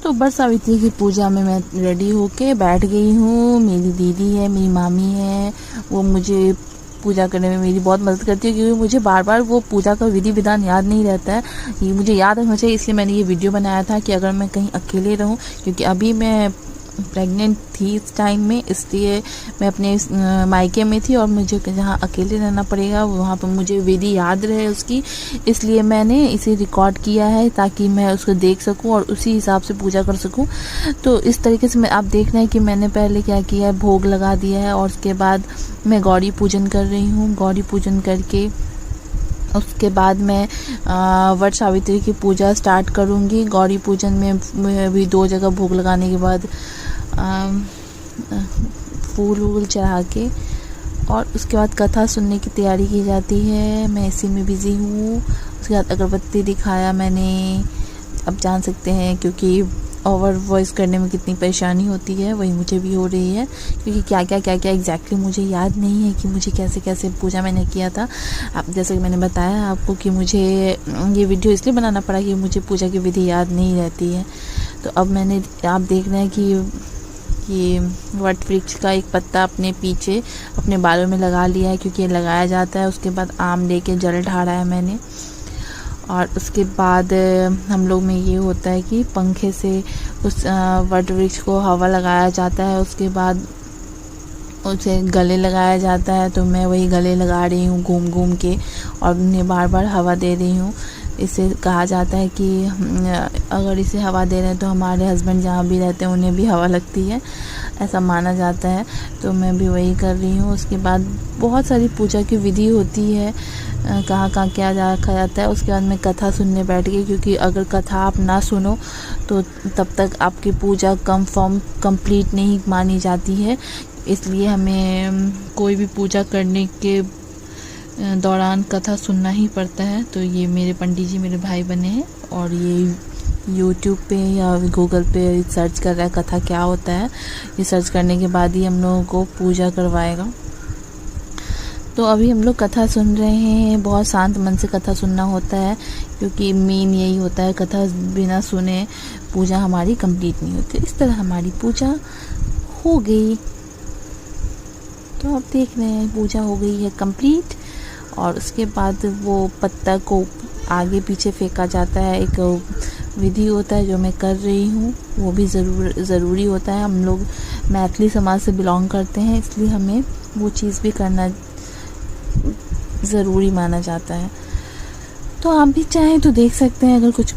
तो वट सावित्री की पूजा में मैं रेडी होके बैठ गई हूँ। मेरी दीदी है, मेरी मामी है, वो मुझे पूजा करने में मेरी बहुत मदद करती है, क्योंकि मुझे बार बार वो पूजा का विधि विधान याद नहीं रहता है। ये मुझे याद रखना चाहिए, इसलिए मैंने ये वीडियो बनाया था कि अगर मैं कहीं अकेले रहूँ, क्योंकि अभी मैं प्रेग्नेंट थी इस टाइम में, इसलिए मैं अपने मायके में थी और मुझे जहाँ अकेले रहना पड़ेगा वहाँ पर मुझे विधि याद रहे उसकी, इसलिए मैंने इसे रिकॉर्ड किया है ताकि मैं उसको देख सकूं और उसी हिसाब से पूजा कर सकूं। तो इस तरीके से आप देखना है कि मैंने पहले क्या किया है, भोग लगा दिया है और उसके बाद मैं गौरी पूजन कर रही हूँ। गौरी पूजन करके उसके बाद मैं वट सावित्री की पूजा स्टार्ट करूँगी। गौरी पूजन में भी 2 जगह भोग लगाने के बाद फूल वूल चढ़ा के और उसके बाद कथा सुनने की तैयारी की जाती है। मैं इसी में बिज़ी हूँ। उसके बाद अगरबत्ती दिखाया मैंने। अब जान सकते हैं क्योंकि ओवर वॉइस करने में कितनी परेशानी होती है, वही मुझे भी हो रही है, क्योंकि क्या क्या एग्जैक्टली मुझे याद नहीं है कि मुझे कैसे कैसे पूजा मैंने किया था। अब जैसे कि मैंने बताया आपको कि मुझे ये वीडियो इसलिए बनाना पड़ा कि मुझे पूजा की विधि याद नहीं रहती है। तो अब मैंने आप देख रहे हैं कि वट वृक्ष का एक पत्ता अपने पीछे अपने बालों में लगा लिया है, क्योंकि ये लगाया जाता है। उसके बाद आम लेके जल ढाड़ा है मैंने, और उसके बाद हम लोग में ये होता है कि पंखे से उस वट वृक्ष को हवा लगाया जाता है। उसके बाद उसे गले लगाया जाता है, तो मैं वही गले लगा रही हूँ घूम घूम के और उन्हें बार बार हवा दे रही हूँ। इसे कहा जाता है कि अगर इसे हवा दे रहे हैं तो हमारे हस्बैंड जहाँ भी रहते हैं उन्हें भी हवा लगती है, ऐसा माना जाता है। तो मैं भी वही कर रही हूँ। उसके बाद बहुत सारी पूजा की विधि होती है, कहाँ कहाँ क्या रखा जाता है। उसके बाद मैं कथा सुनने बैठ गई, क्योंकि अगर कथा आप ना सुनो तो तब तक आपकी पूजा कंप्लीट नहीं मानी जाती है। इसलिए हमें कोई भी पूजा करने के दौरान कथा सुनना ही पड़ता है। तो ये मेरे पंडित जी मेरे भाई बने हैं और ये यूट्यूब पे या गूगल पे सर्च कर रहा है कथा क्या होता है। ये सर्च करने के बाद ही हम लोगों को पूजा करवाएगा। तो अभी हम लोग कथा सुन रहे हैं। बहुत शांत मन से कथा सुनना होता है, क्योंकि मेन यही होता है, कथा बिना सुने पूजा हमारी कंप्लीट नहीं होती। इस तरह हमारी पूजा हो गई। तो आप देख रहे हैं पूजा हो गई है कंप्लीट। और उसके बाद वो पत्ता को आगे पीछे फेंका जाता है। एक विधि होता है जो मैं कर रही हूँ, वो भी ज़रूरी होता है। हम लोग मैथिली समाज से बिलोंग करते हैं, इसलिए हमें वो चीज़ भी करना ज़रूरी माना जाता है। तो आप भी चाहें तो देख सकते हैं, अगर कुछ